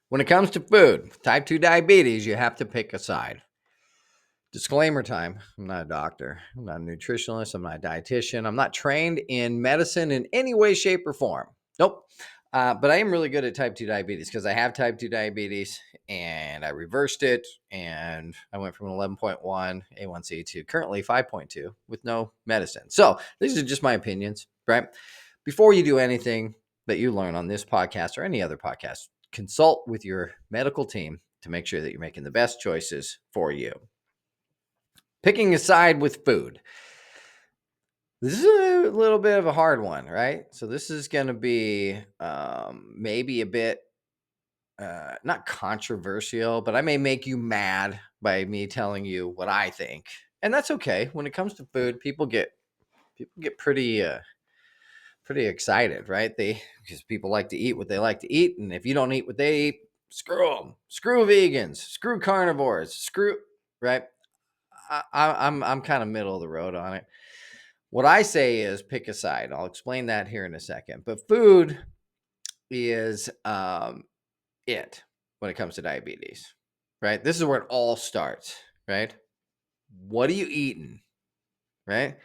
When it comes to food, type 2 diabetes, you have to pick a side. Disclaimer time. I'm not a doctor. I'm not a nutritionist. I'm not a dietitian. I'm not trained in medicine in any way, shape, or form. Nope. But I am really good at type 2 diabetes because I have type 2 diabetes and I reversed it. And I went from an 11.1 A1C to currently 5.2 with no medicine. So these are just my opinions, right? Before you do anything that you learn on this podcast or any other podcast, consult with your medical team to make sure that you're making the best choices for you. Picking a side with food. This is a little bit of a hard one, right? So this is going to be maybe a bit not controversial, but I may make you mad by me telling you what I think, and that's okay. When it comes to food, people get pretty excited, right? Because people like to eat what they like to eat, and if you don't eat what they eat, screw them, screw vegans, screw carnivores, screw right. I'm kind of middle of the road on it. What I say is pick a side. I'll explain that here in a second. But food is it when it comes to diabetes, right? This is where it all starts, right? What are you eating, right?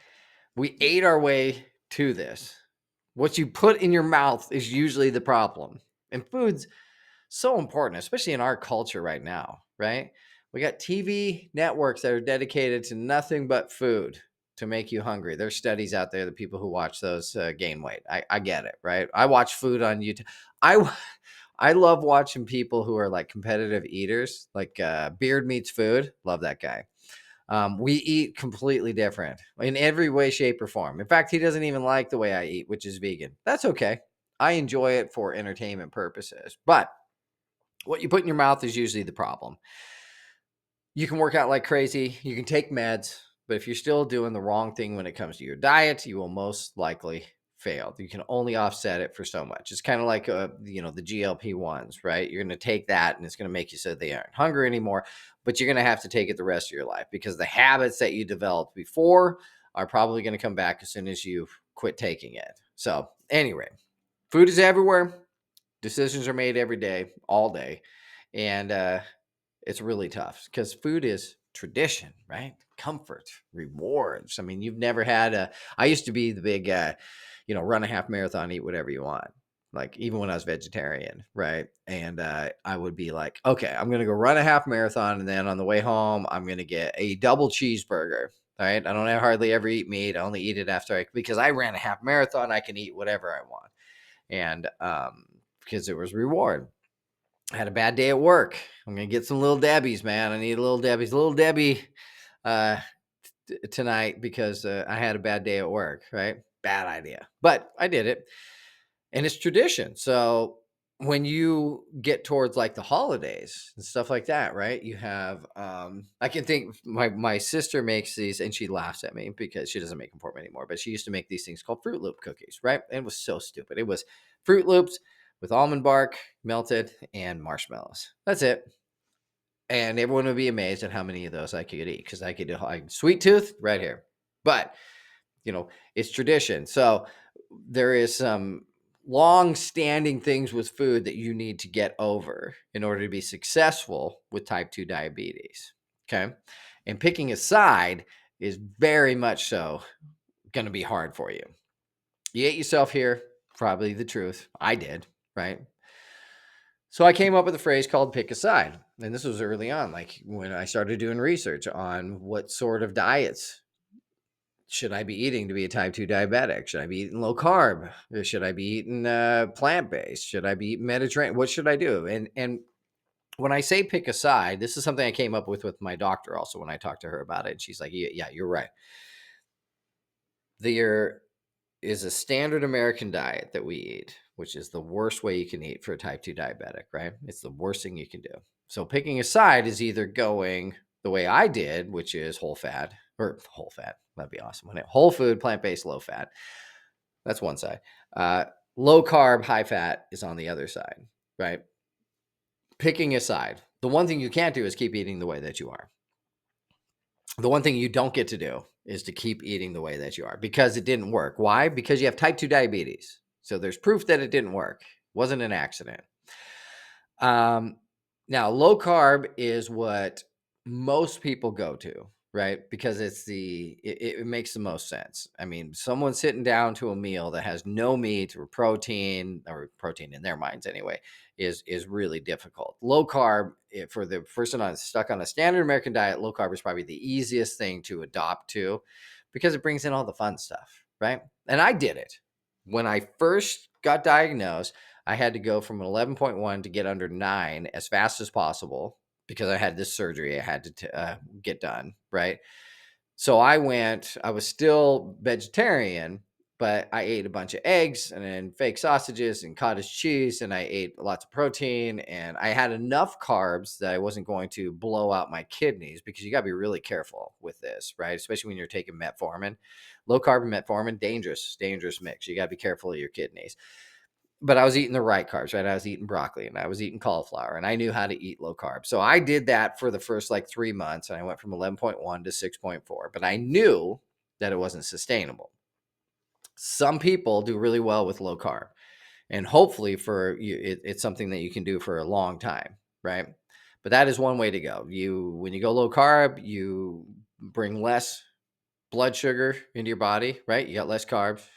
We ate our way to this. What you put in your mouth is usually the problem. And food's so important, especially in our culture right now, right? We got TV networks that are dedicated to nothing but food to make you hungry. There's studies out there that people who watch those gain weight. I get it, right? I watch food on YouTube. I love watching people who are like competitive eaters, like Beard Meets Food. Love that guy. We eat completely different in every way, shape, or form. In fact, he doesn't even like the way I eat, which is vegan. That's okay. I enjoy it for entertainment purposes. But what you put in your mouth is usually the problem. You can work out like crazy. You can take meds. But if you're still doing the wrong thing when it comes to your diet, you will most likely fail. You can only offset it for so much. It's kind of like, the GLP-1s, right? You're going to take that and it's going to make you so they aren't hungry anymore, but you're going to have to take it the rest of your life because the habits that you developed before are probably going to come back as soon as you quit taking it. So anyway, food is everywhere. Decisions are made every day, all day. And it's really tough because food is tradition, right? Comfort, rewards. I mean, you've never had I used to be the big, run a half marathon, eat whatever you want. Like even when I was vegetarian, right? And I would be like, okay, I'm going to go run a half marathon. And then on the way home, I'm going to get a double cheeseburger. All right. I don't hardly ever eat meat. I only eat it because I ran a half marathon. I can eat whatever I want. And because it was reward. I had a bad day at work. I'm gonna get some Little Debbie's, man. I need a Little Debbie's. Little Debbie tonight because I had a bad day at work. Right, bad idea, but I did it, and it's tradition. So when you get towards like the holidays and stuff like that, right? You have I can think my sister makes these, and she laughs at me because she doesn't make them for me anymore. But she used to make these things called Fruit Loop cookies, right? And it was so stupid. It was Fruit Loops with almond bark melted and marshmallows. That's it. And everyone would be amazed at how many of those I could eat because I could do sweet tooth right here. But it's tradition. So there is some long-standing things with food that you need to get over in order to be successful with type 2 diabetes. Okay. And picking a side is very much so going to be hard for you. You ate yourself here, probably the truth. I did, right? So I came up with a phrase called pick a side. And this was early on, like when I started doing research on what sort of diets should I be eating to be a type 2 diabetic? Should I be eating low carb? Should I be eating plant-based? Should I be eating Mediterranean? What should I do? And when I say pick a side, this is something I came up with my doctor also when I talked to her about it. And she's like, yeah, you're right. There is a standard American diet that we eat, which is the worst way you can eat for a type 2 diabetic, right? It's the worst thing you can do. So picking a side is either going the way I did, which is whole fat. That'd be awesome. Whole food, plant-based, low fat. That's one side. Low carb, high fat is on the other side, right? Picking a side. The one thing you can't do is keep eating the way that you are. The one thing you don't get to do is to keep eating the way that you are because it didn't work. Why? Because you have type 2 diabetes. So there's proof that it didn't work. It wasn't an accident. Um, Now low carb is what most people go to, right? Because it makes the most sense. I mean, someone sitting down to a meal that has no meat or protein in their minds anyway, is really difficult. Low carb for the person stuck on a standard American diet, low carb is probably the easiest thing to adopt to because it brings in all the fun stuff, right? And I did it when I first got diagnosed. I had to go from an 11.1 to get under 9 as fast as possible because I had this surgery I had to get done, right? So I was still vegetarian, but I ate a bunch of eggs and then fake sausages and cottage cheese, and I ate lots of protein, and I had enough carbs that I wasn't going to blow out my kidneys because you got to be really careful with this, right? Especially when you're taking metformin. Low carb and metformin, dangerous mix. You got to be careful of your kidneys. But I was eating the right carbs, right? I was eating broccoli and I was eating cauliflower and I knew how to eat low carb. So I did that for the first like 3 months and I went from 11.1 to 6.4, but I knew that it wasn't sustainable. Some people do really well with low carb and hopefully for you, it's something that you can do for a long time, right? But that is one way to go. When you go low carb, you bring less blood sugar into your body, right? You got less carbs,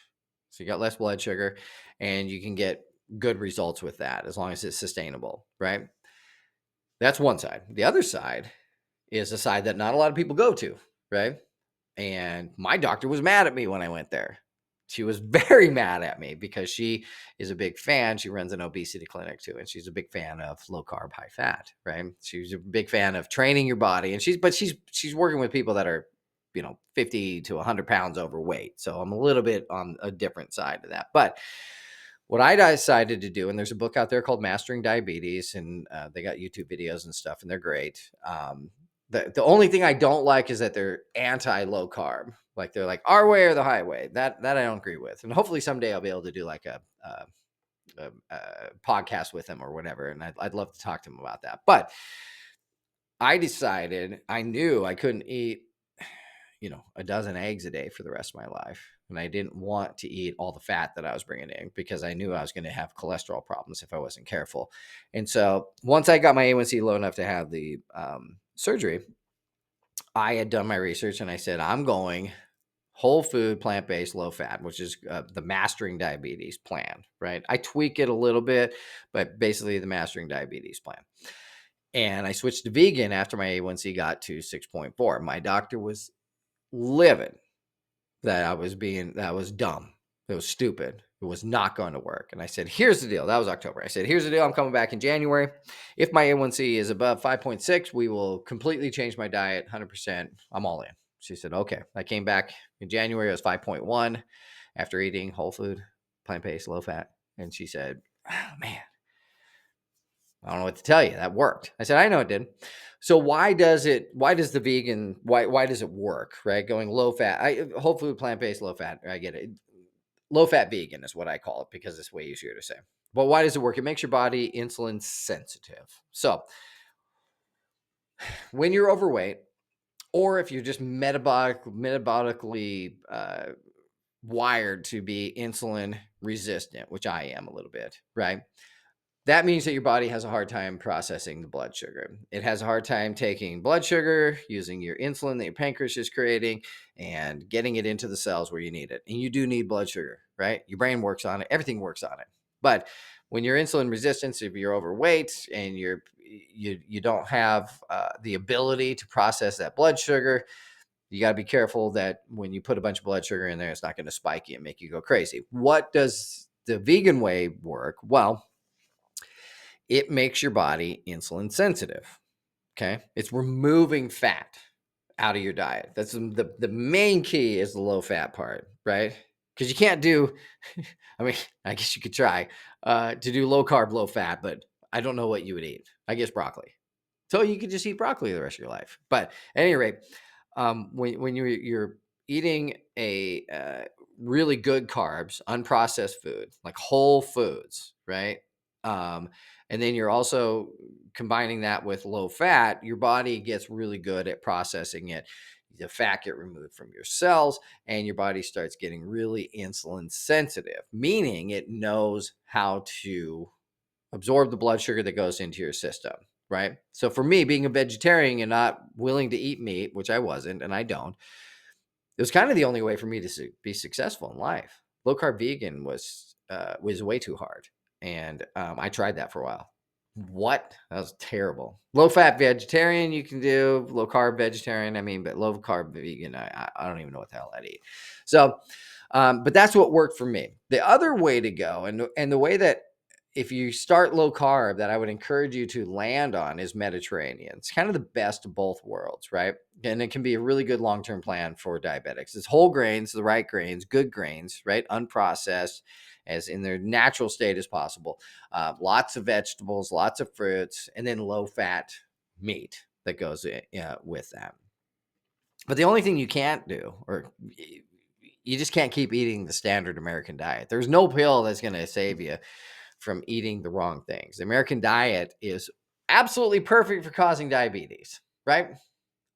so you got less blood sugar, and you can get good results with that as long as it's sustainable, right? That's one side. The other side is a side that not a lot of people go to, right? And my doctor was mad at me when I went there. She was very mad at me because she is a big fan. She runs an obesity clinic too, and she's a big fan of low carb, high fat, right? She's a big fan of training your body, and she's working with people that are 50 to 100 pounds overweight. So I'm a little bit on a different side of that. But what I decided to do, and there's a book out there called Mastering Diabetes, and they got YouTube videos and stuff, and they're great. The only thing I don't like is that they're anti low carb. Like they're like our way or the highway. That I don't agree with. And hopefully someday I'll be able to do like a podcast with them or whatever. And I'd love to talk to them about that. But I decided I knew I couldn't eat a dozen eggs a day for the rest of my life. And I didn't want to eat all the fat that I was bringing in because I knew I was going to have cholesterol problems if I wasn't careful. And so once I got my A1C low enough to have the surgery, I had done my research and I said, I'm going whole food, plant-based, low fat, which is the Mastering Diabetes plan, right? I tweak it a little bit, but basically the Mastering Diabetes plan. And I switched to vegan after my A1C got to 6.4. My doctor was livid that was dumb. It was stupid. It was not going to work. And I said, here's the deal. That was October. I said, here's the deal. I'm coming back in January. If my A1C is above 5.6, we will completely change my diet 100%. I'm all in. She said, okay. I came back in January. It was 5.1 after eating whole food, plant-based, low fat. And she said, oh, man, I don't know what to tell you. That worked. I said, I know it did. So why does it work, right? Going low fat, whole food, plant-based, low fat. I get it. Low fat vegan is what I call it because it's way easier to say. But why does it work? It makes your body insulin sensitive. So when you're overweight, or if you're just metabolically wired to be insulin resistant, which I am a little bit, right? That means that your body has a hard time processing the blood sugar. It has a hard time taking blood sugar, using your insulin that your pancreas is creating, and getting it into the cells where you need it. And you do need blood sugar, right? Your brain works on it. Everything works on it. But when you're insulin resistant, if you're overweight and you don't have the ability to process that blood sugar, you got to be careful that when you put a bunch of blood sugar in there, it's not going to spike you and make you go crazy. What does the vegan way work? Well, it makes your body insulin sensitive. Okay. It's removing fat out of your diet. That's the main key is the low fat part, right? Because you can't do, I mean, I guess you could try to do low carb, low fat, but I don't know what you would eat. I guess broccoli. So you could just eat broccoli the rest of your life. But at any rate, when you're eating a really good carbs, unprocessed food, like whole foods, right? Um, and then you're also combining that with low fat, your body gets really good at processing it. The fat get removed from your cells and your body starts getting really insulin sensitive, meaning it knows how to absorb the blood sugar that goes into your system, right? So for me, being a vegetarian and not willing to eat meat, which I wasn't, and I don't, it was kind of the only way for me to be successful in life. Low carb vegan was way too hard, and I tried that for a while. What? That was terrible. Low fat vegetarian you can do, low carb vegetarian. I mean, but low carb vegan, I don't even know what the hell I'd eat. So, but that's what worked for me. The other way to go, and the way that if you start low carb, that I would encourage you to land on is Mediterranean. It's kind of the best of both worlds, right? And it can be a really good long-term plan for diabetics. It's whole grains, the right grains, good grains, right? Unprocessed, as in their natural state as possible. Lots of vegetables, lots of fruits, and then low-fat meat that goes with that. But the only thing you can't do, or you just can't keep eating the standard American diet. There's no pill that's going to save you from eating the wrong things. The American diet is absolutely perfect for causing diabetes, right?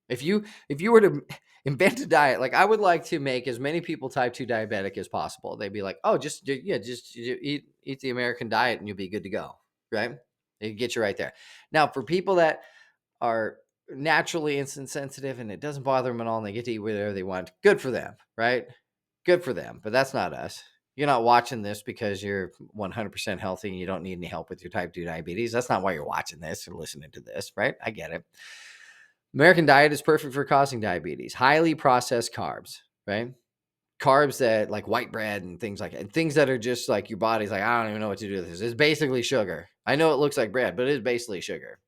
If you were to invent a diet, like I would like to make as many people type 2 diabetic as possible. They'd be like, "Oh, just eat the American diet and you'll be good to go." Right? It get you right there. Now, for people that are naturally insulin sensitive and it doesn't bother them at all and they get to eat whatever they want, good for them, right? Good for them, but that's not us. You're not watching this because you're 100% healthy and you don't need any help with your type 2 diabetes. That's not why you're watching this or listening to this, right? I get it. American diet is perfect for causing diabetes. Highly processed carbs, right? Carbs that like white bread and things like that. And things that are just like your body's like, I don't even know what to do with this. It's basically sugar. I know it looks like bread, but it is basically sugar.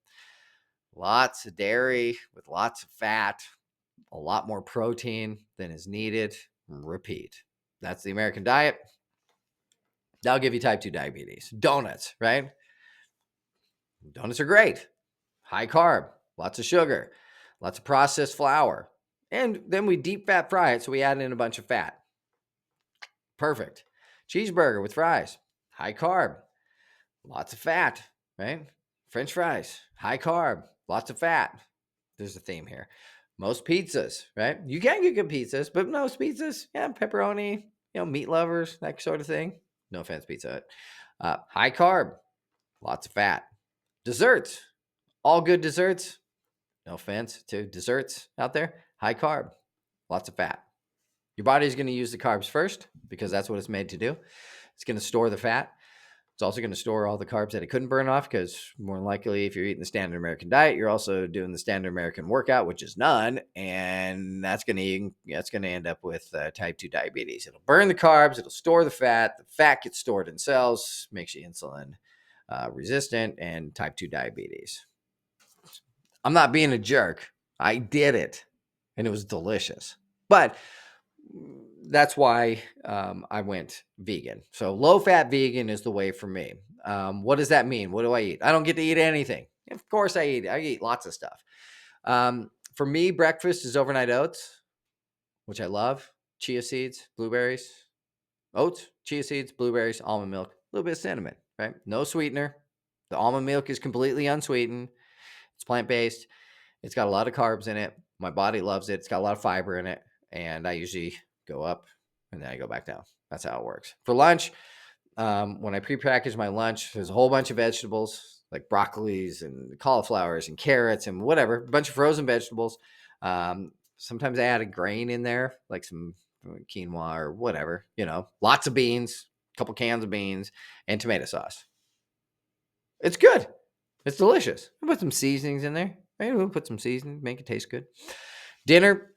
Lots of dairy with lots of fat, a lot more protein than is needed. Repeat. That's the American diet. That'll give you type 2 diabetes. Donuts, right? Donuts are great. High carb, lots of sugar, lots of processed flour. And then we deep fat fry it, so we add in a bunch of fat. Perfect. Cheeseburger with fries, high carb, lots of fat, right? French fries, high carb, lots of fat. There's a theme here. Most pizzas, right? You can get good pizzas, but most pizzas, yeah, pepperoni, meat lovers, that sort of thing. No offense, Pizza Hut. High carb, lots of fat. Desserts, all good desserts. No offense to desserts out there. High carb, lots of fat. Your body's going to use the carbs first because that's what it's made to do. It's going to store the fat. It's also going to store all the carbs that it couldn't burn off because more than likely, if you're eating the standard American diet, you're also doing the standard American workout, which is none, and that's going to end up with type 2 diabetes. It'll burn the carbs, it'll store the fat. The fat gets stored in cells, makes you insulin resistant, and type 2 diabetes. I'm not being a jerk. I did it, and it was delicious. But that's why I went vegan. So low fat vegan is the way for me. What does that mean? What do I eat? I don't get to eat anything. Of course I eat. I eat lots of stuff. For me, breakfast is overnight oats, which I love. Chia seeds, blueberries, oats, chia seeds, blueberries, almond milk, a little bit of cinnamon, right? No sweetener. The almond milk is completely unsweetened. It's plant-based. It's got a lot of carbs in it. My body loves it. It's got a lot of fiber in it. And I usually go up and then I go back down. That's how it works. For lunch, when I prepackage my lunch, there's a whole bunch of vegetables like broccolis and cauliflowers and carrots and whatever, a bunch of frozen vegetables. Sometimes I add a grain in there, like some quinoa or whatever, lots of beans, a couple cans of beans, and tomato sauce. It's good. It's delicious. I put some seasonings in there. Right? We'll put some seasoning, make it taste good. Dinner,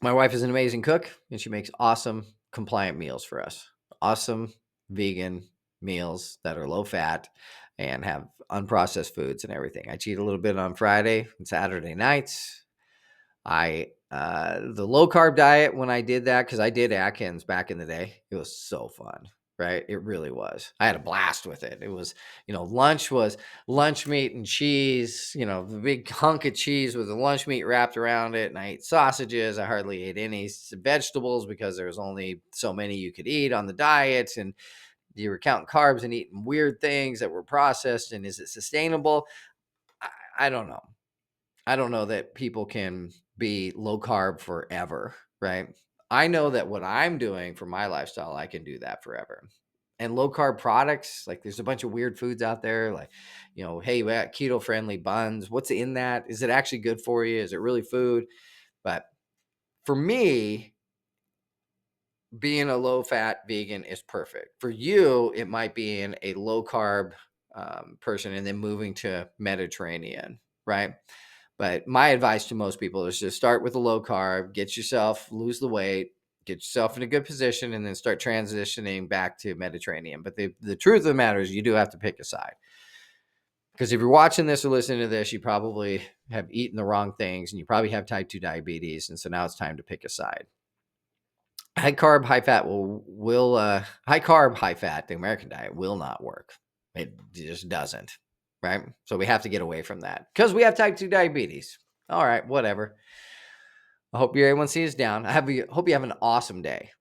my wife is an amazing cook, and she makes awesome compliant meals for us. Awesome vegan meals that are low fat and have unprocessed foods and everything. I cheat a little bit on Friday and Saturday nights. The low carb diet, when I did that, because I did Atkins back in the day, it was so fun, right? It really was. I had a blast with it. It was, lunch was lunch meat and cheese, the big hunk of cheese with the lunch meat wrapped around it. And I ate sausages. I hardly ate any vegetables because there was only so many you could eat on the diet. And you were counting carbs and eating weird things that were processed. And is it sustainable? I don't know. I don't know that people can be low carb forever, right? I know that what I'm doing for my lifestyle, I can do that forever. And low carb products, like there's a bunch of weird foods out there, like, hey, we got keto friendly buns. What's in that? Is it actually good for you? Is it really food? But for me, being a low fat vegan is perfect. For you, it might be in a low carb person and then moving to Mediterranean, right? But my advice to most people is just start with a low carb, lose the weight, get yourself in a good position, and then start transitioning back to Mediterranean. But the truth of the matter is you do have to pick a side. Because if you're watching this or listening to this, you probably have eaten the wrong things and you probably have type 2 diabetes. And so now it's time to pick a side. High carb, high fat high carb, high fat, the American diet will not work. It just doesn't, right? So we have to get away from that because we have type 2 diabetes. All right, whatever. I hope your A1C is down. Hope you have an awesome day.